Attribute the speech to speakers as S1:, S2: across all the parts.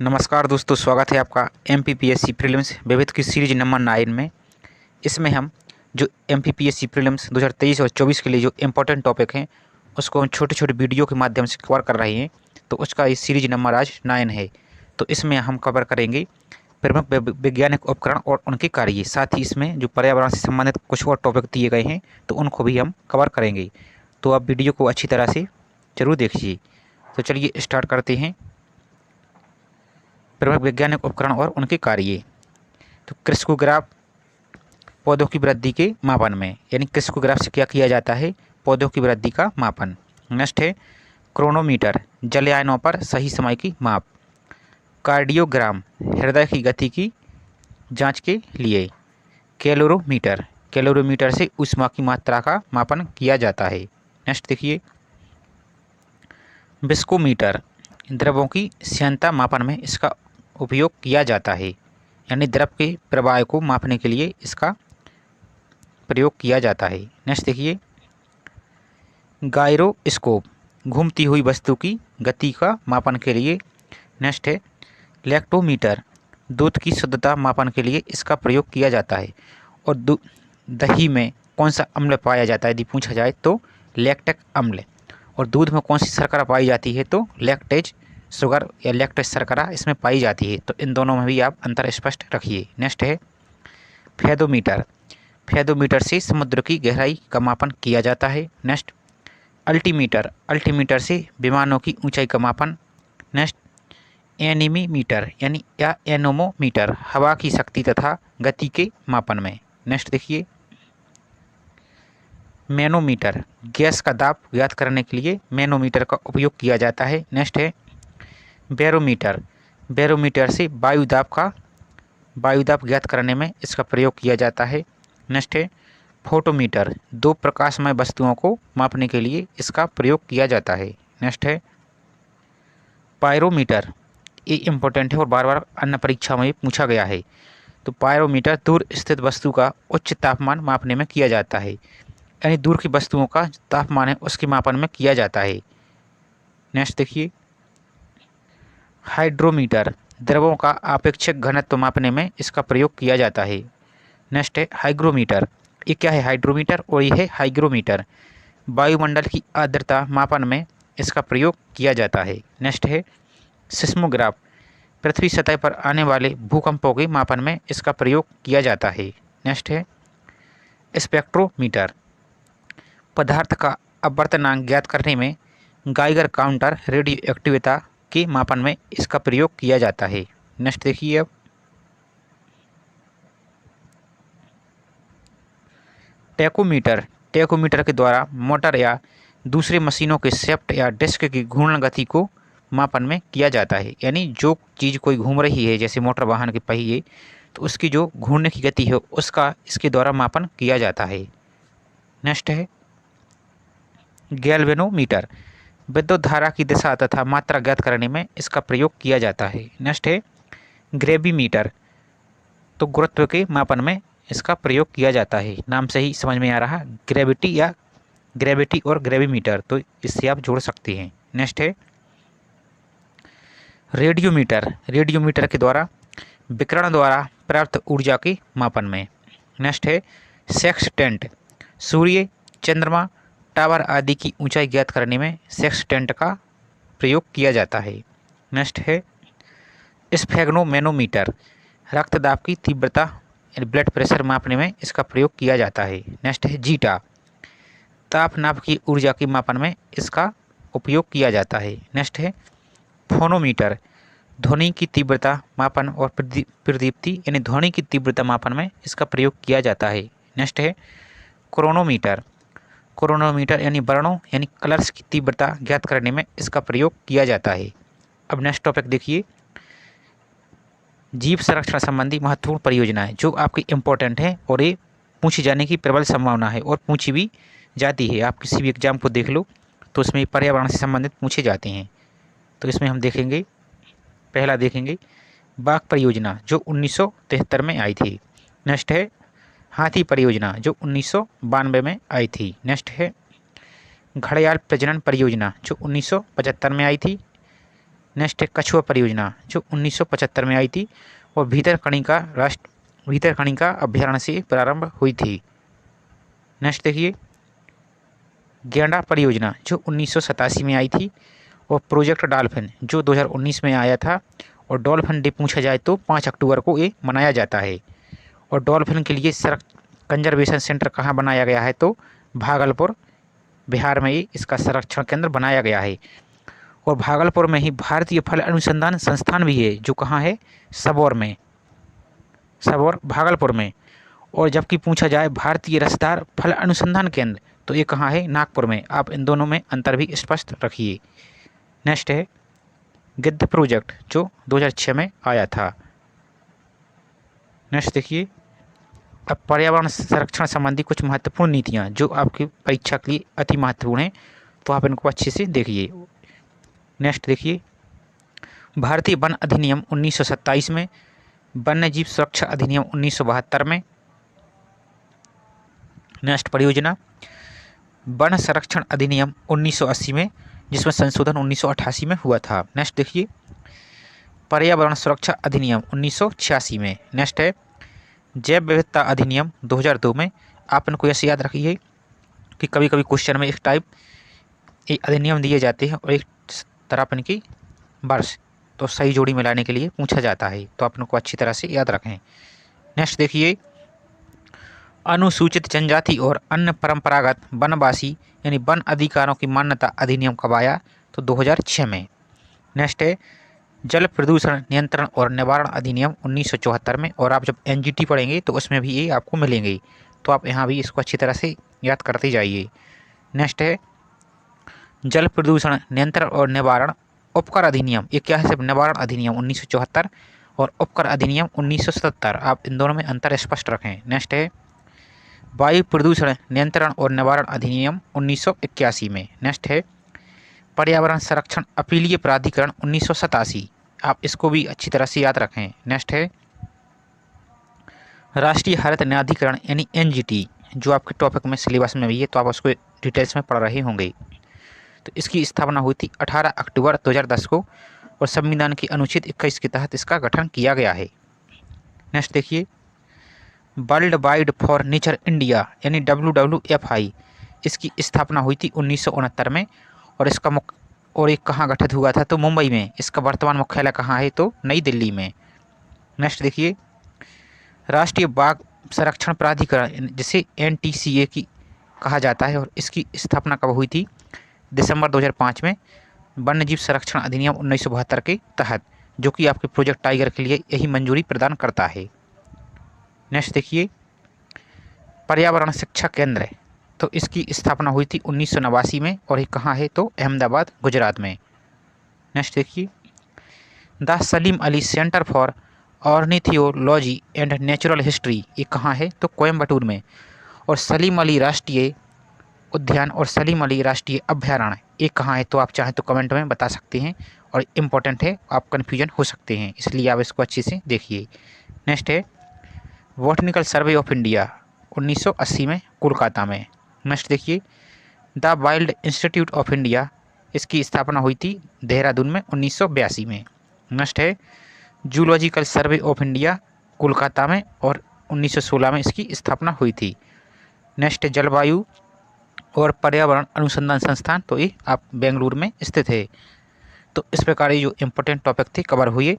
S1: नमस्कार दोस्तों, स्वागत है आपका एमपीपीएससी प्रीलिम्स विविध की सीरीज नंबर 9 में। इसमें हम जो एमपीपीएससी प्रीलिम्स 2023 और 24 के लिए जो इम्पोर्टेंट टॉपिक हैं उसको हम छोटे छोटे वीडियो के माध्यम से कवर कर रहे हैं। तो उसका इस सीरीज नंबर आज 9 है। तो इसमें हम कवर करेंगे प्रमुख वैज्ञानिक उपकरण और उनके कार्य। साथ ही इसमें जो पर्यावरण से संबंधित कुछ और टॉपिक दिए गए हैं तो उनको भी हम कवर करेंगे। तो आप वीडियो को अच्छी तरह से ज़रूर देखिए। तो चलिए स्टार्ट करते हैं। प्रमुख वैज्ञानिक उपकरण और उनके कार्य। तो क्रिस्कोग्राफ पौधों की वृद्धि के मापन में, यानी क्रिस्कोग्राफ से क्या किया जाता है, पौधों की वृद्धि का मापन। नेक्स्ट है क्रोनोमीटर, जलयानों पर सही समय की माप। कार्डियोग्राम, हृदय की गति की जांच के लिए। कैलोरीमीटर, कैलोरीमीटर से ऊष्मा की मात्रा का मापन किया जाता है। नेक्स्ट देखिए विस्कोमीटर, द्रवों की श्यानता मापन में इसका उपयोग किया जाता है, यानी द्रव के प्रवाह को मापने के लिए इसका प्रयोग किया जाता है। नेक्स्ट देखिए गायरोस्कोप, घूमती हुई वस्तु की गति का मापन के लिए। नेक्स्ट है लैक्टोमीटर, दूध की शुद्धता मापन के लिए इसका प्रयोग किया जाता है। और दही में कौन सा अम्ल पाया जाता है यदि पूछा जाए तो लैक्टिक अम्ल। और दूध में कौन सी शर्करा पाई जाती है तो लैक्टेज शुगर या लैक्टेज शर्करा इसमें पाई जाती है। तो इन दोनों में भी आप अंतर स्पष्ट रखिए। नेक्स्ट है फेदोमीटर, फेदोमीटर से समुद्र की गहराई का मापन किया जाता है। नेक्स्ट अल्टीमीटर, अल्टीमीटर से विमानों की ऊंचाई का मापन। नेक्स्ट एनीमीमीटर यानी या एनोमोमीटर, हवा की शक्ति तथा गति के मापन में। नेक्स्ट देखिए मैनोमीटर, गैस का दाब ज्ञात करने के लिए मैनोमीटर का उपयोग किया जाता है। नेक्स्ट है बैरोमीटर, बैरोमीटर से वायुदाब ज्ञात करने में इसका प्रयोग किया जाता है। नेक्स्ट है फोटोमीटर, दो प्रकाशमय वस्तुओं को मापने के लिए इसका प्रयोग किया जाता है। नेक्स्ट है पायरोमीटर, ये इम्पोर्टेंट है और बार बार अन्य परीक्षा में पूछा गया है। तो पायरोमीटर दूर स्थित वस्तु का उच्च तापमान मापने में किया जाता है, यानी दूर की वस्तुओं का तापमान है उसके मापन में किया जाता है। नेक्स्ट देखिए हाइड्रोमीटर, द्रवों का आपेक्षिक घनत्व मापने में इसका प्रयोग किया जाता है। नेक्स्ट है हाइग्रोमीटर, ये क्या है हाइड्रोमीटर और ये है हाइग्रोमीटर, वायुमंडल की आर्द्रता मापन में इसका प्रयोग किया जाता है। नेक्स्ट है सिस्मोग्राफ, पृथ्वी सतह पर आने वाले भूकंपों के मापन में इसका प्रयोग किया जाता है। नेक्स्ट है स्पेक्ट्रोमीटर, पदार्थ का अपवर्तनांक ज्ञात करने में गाइगर काउंटर रेडियो एक्टिविटी के मापन में इसका प्रयोग किया जाता है। नेक्स्ट देखिए अब टैकोमीटर, टैकोमीटर के द्वारा मोटर या दूसरे मशीनों के शाफ्ट या डिस्क की घूर्णन गति को मापन में किया जाता है, यानी जो चीज़ कोई घूम रही है जैसे मोटर वाहन के पहिए तो उसकी जो घूमने की गति है उसका इसके द्वारा मापन किया जाता है। नेक्स्ट है गैल्वेनोमीटर, विद्युत धारा की दिशा तथा मात्रा ज्ञात करने में इसका प्रयोग किया जाता है। नेक्स्ट है ग्रेविमीटर, तो गुरुत्व के मापन में इसका प्रयोग किया जाता है। नाम से ही समझ में आ रहा ग्रेविटी या ग्रेविटी और ग्रेविमीटर, तो इससे आप जोड़ सकते हैं। नेक्स्ट है रेडियोमीटर, रेडियोमीटर के द्वारा विकिरण द्वारा प्राप्त ऊर्जा के मापन में। नेक्स्ट है सेक्सटेंट, सूर्य, चंद्रमा, टावर आदि की ऊंचाई ज्ञात करने में सेक्सटेंट का प्रयोग किया जाता है। नेक्स्ट है स्फेग्नोमेनोमीटर, रक्तदाब की तीव्रता ब्लड प्रेशर मापने में इसका प्रयोग किया जाता है। नेक्स्ट है जीटा, ताप नाप की ऊर्जा के मापन में इसका उपयोग किया जाता है। नेक्स्ट है फोनोमीटर, ध्वनि की तीव्रता मापन और प्रदीप्ति यानी ध्वनि की तीव्रता मापन में इसका प्रयोग किया जाता है। नेक्स्ट है क्रोनोमीटर, क्रोनोमीटर यानी वर्णों यानी कलर्स की तीव्रता ज्ञात करने में इसका प्रयोग किया जाता है। अब नेक्स्ट टॉपिक देखिए जीव संरक्षण संबंधी महत्वपूर्ण परियोजनाएं, जो आपकी इम्पोर्टेंट है और ये पूछी जाने की प्रबल संभावना है और पूछी भी जाती है। आप किसी भी एग्जाम को देख लो तो उसमें पर्यावरण से संबंधित पूछे जाते हैं। तो इसमें हम देखेंगे, पहला देखेंगे बाघ परियोजना जो 1973 में आई थी। नेक्स्ट है हाथी परियोजना जो 1992 में आई थी। नेक्स्ट है घड़ियाल प्रजनन परियोजना जो 1975 में आई थी। नेक्स्ट है कछुआ परियोजना जो 1975 में आई थी और भीतरकनिका अभ्यारण्य से प्रारंभ हुई थी। नेक्स्ट देखिए गेंडा परियोजना जो 1987 में आई थी और प्रोजेक्ट डॉल्फिन जो 2019 में आया था। और डॉल्फिन डे पूछा जाए तो 5 अक्टूबर को ये मनाया जाता है। और डॉल्फिन के लिए कंजर्वेशन सेंटर कहाँ बनाया गया है तो भागलपुर बिहार में ही इसका संरक्षण केंद्र बनाया गया है। और भागलपुर में ही भारतीय फल अनुसंधान संस्थान भी है जो कहाँ है सबौर भागलपुर में। और जबकि पूछा जाए भारतीय रसदार फल अनुसंधान केंद्र तो ये कहाँ है नागपुर में। आप इन दोनों में अंतर भी स्पष्ट रखिए। नेक्स्ट है गिद्ध प्रोजेक्ट जो 2006 में आया था। नेक्स्ट देखिए अब पर्यावरण संरक्षण संबंधी कुछ महत्वपूर्ण नीतियाँ जो आपकी परीक्षा के लिए अति महत्वपूर्ण हैं तो आप इनको अच्छे से देखिए। नेक्स्ट देखिए भारतीय वन अधिनियम 1927 में, वन्यजीव सुरक्षा अधिनियम 1972 में। नेक्स्ट परियोजना वन संरक्षण अधिनियम 1980 में जिसमें संशोधन 1988 में हुआ था। नेक्स्ट देखिए पर्यावरण सुरक्षा अधिनियम 1986 में। नेक्स्ट है जैव विविधता अधिनियम 2002 में। आप इनको ऐसे याद रखिए कि कभी कभी क्वेश्चन में एक अधिनियम दिए जाते हैं और एक तरफ इनकी वर्ष तो सही जोड़ी मिलाने के लिए पूछा जाता है तो आप इनको अच्छी तरह से याद रखें। नेक्स्ट देखिए अनुसूचित जनजाति और अन्य परंपरागत वनवासी यानी वन अधिकारों की मान्यता अधिनियम कब आया तो 2006 में। नेक्स्ट है जल प्रदूषण नियंत्रण और निवारण अधिनियम 1974 में। और आप जब एनजीटी पढ़ेंगे तो उसमें भी ये आपको मिलेंगे तो आप यहाँ भी इसको अच्छी तरह से याद करते जाइए। नेक्स्ट है जल प्रदूषण नियंत्रण और निवारण उपकर अधिनियम। ये क्या है सिर्फ निवारण अधिनियम 1974 और उपकर अधिनियम 1977। आप इन दोनों में अंतर स्पष्ट रखें। नेक्स्ट है वायु प्रदूषण नियंत्रण और निवारण अधिनियम 1981 में। नेक्स्ट है पर्यावरण संरक्षण अपीलीय प्राधिकरण 1987। आप इसको भी अच्छी तरह से याद रखें। नेक्स्ट है राष्ट्रीय हरित न्यायाधिकरण यानी एनजीटी जो आपके टॉपिक में सिलेबस में भी है तो आप उसको डिटेल्स में पढ़ रहे होंगे। तो इसकी स्थापना हुई थी 18 अक्टूबर 2010 को और संविधान की अनुच्छेद 21 के तहत इसका गठन किया गया है। नेक्स्ट देखिए world wide for nature India यानी WWFI इसकी स्थापना हुई थी 1969 में और ये कहाँ गठित हुआ था तो मुंबई में। इसका वर्तमान मुख्यालय कहाँ है तो नई दिल्ली में। नेक्स्ट देखिए राष्ट्रीय बाघ संरक्षण प्राधिकरण जिसे NTCA की कहा जाता है और इसकी स्थापना कब हुई थी दिसंबर 2005 में वन्यजीव संरक्षण अधिनियम 1972 के तहत जो कि आपके प्रोजेक्ट टाइगर के लिए यही मंजूरी प्रदान करता है। नेक्स्ट देखिए पर्यावरण शिक्षा केंद्र तो इसकी स्थापना हुई थी 1989 में और ये कहाँ है तो अहमदाबाद गुजरात में। नेक्स्ट देखिए the Salim Ali centre for ornithology and natural history ये कहाँ है तो कोयम्बटूर में। और सलीम अली राष्ट्रीय उद्यान और सलीम अली राष्ट्रीय अभ्यारण्य ये कहाँ है तो आप चाहें तो कमेंट में बता सकते हैं और इम्पोर्टेंट है आप कन्फ्यूजन हो सकते हैं इसलिए आप इसको अच्छे से देखिए। नेक्स्ट है बॉटनिकल सर्वे ऑफ इंडिया 1980 में कोलकाता में। नेक्स्ट देखिए the wild institute of India इसकी स्थापना हुई थी देहरादून में 1982 में। नेक्स्ट है zoological survey of India Kolkata में और 1916 में इसकी स्थापना हुई थी। नेक्स्ट जलवायु और पर्यावरण अनुसंधान संस्थान तो ये आप बेंगलुरु में स्थित है। तो इस प्रकार ये जो इम्पोर्टेंट टॉपिक थे कवर हुए।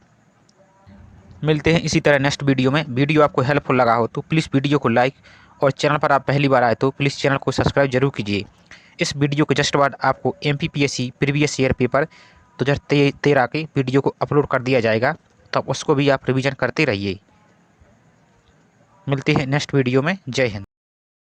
S1: मिलते हैं इसी तरह नेक्स्ट वीडियो में। वीडियो आपको हेल्पफुल लगा हो तो प्लीज़ वीडियो को लाइक और चैनल पर आप पहली बार आए तो प्लीज़ चैनल को सब्सक्राइब जरूर कीजिए। इस वीडियो के जस्ट बाद आपको MPPSC प्रीवियस ईयर पेपर 2013 के वीडियो को अपलोड कर दिया जाएगा तो आप उसको भी आप रिवीजन करते रहिए। मिलते हैं नेक्स्ट वीडियो में। जय हिंद।